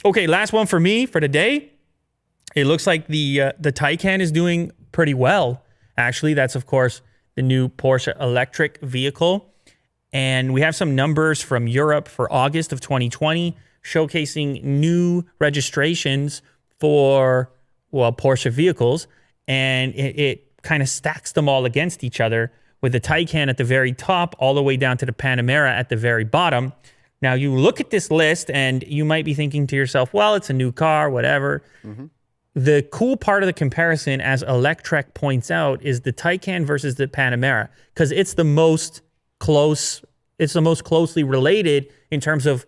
Okay, last one for me for today. It looks like the Taycan is doing pretty well. Actually, that's, of course, the new Porsche electric vehicle. And we have some numbers from Europe for August of 2020 showcasing new registrations for, well, Porsche vehicles. And it kind of stacks them all against each other with the Taycan at the very top all the way down to the Panamera at the very bottom. Now, you look at this list and you might be thinking to yourself, well, it's a new car, whatever. Mm-hmm. The cool part of the comparison, as Electrek points out, is the Taycan versus the Panamera, because it's the most closely related in terms of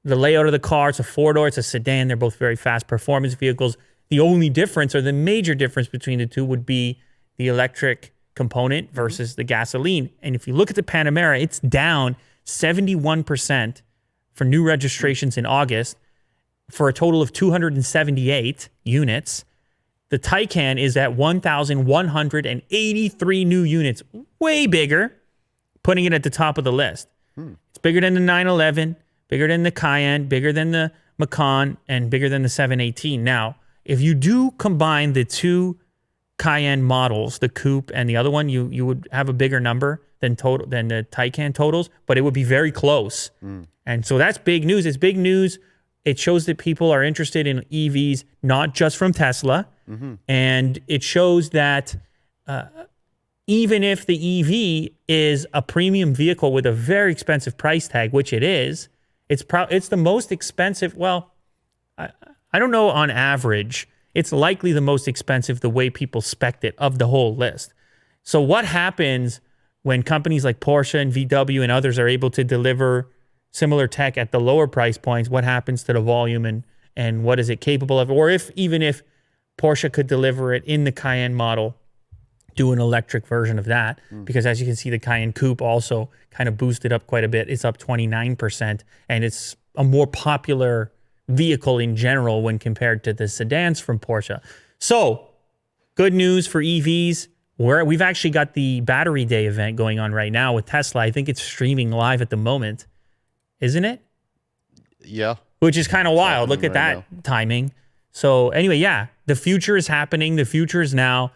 the layout of the car. It's a four-door, it's a sedan. They're both very fast performance vehicles. The only difference, or the major difference between the two, would be the electric component versus the gasoline. And if you look at the Panamera, it's down 71% for new registrations in August, for a total of 278 units. The Taycan is at 1,183 new units, way bigger, putting it at the top of the list. It's bigger than the 911, bigger than the Cayenne, bigger than the Macan, and bigger than the 718. Now, if you do combine the two Cayenne models, the coupe and the other one, you would have a bigger number than the Taycan totals, but it would be very close. And so that's big news. It's big news. It shows that people are interested in EVs, not just from Tesla. Mm-hmm. And it shows that even if the EV is a premium vehicle with a very expensive price tag, which it is, it's the most expensive. Well, I don't know on average. It's likely the most expensive the way people spec it of the whole list. So what happens when companies like Porsche and VW and others are able to deliver similar tech at the lower price points? What happens to the volume and what is it capable of? Or even if Porsche could deliver it in the Cayenne model, do an electric version of that, because as you can see, the Cayenne Coupe also kind of boosted up quite a bit. It's up 29%, and it's a more popular vehicle in general when compared to the sedans from Porsche. So, good news for EVs. We've actually got the Battery Day event going on right now with Tesla. I think it's streaming live at the moment. Isn't it? Yeah. Which is kind of wild. Look at that timing. So anyway, yeah, the future is happening. The future is now.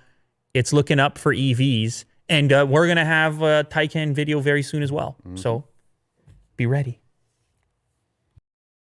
It's looking up for EVs. And we're going to have a Taycan video very soon as well. So be ready.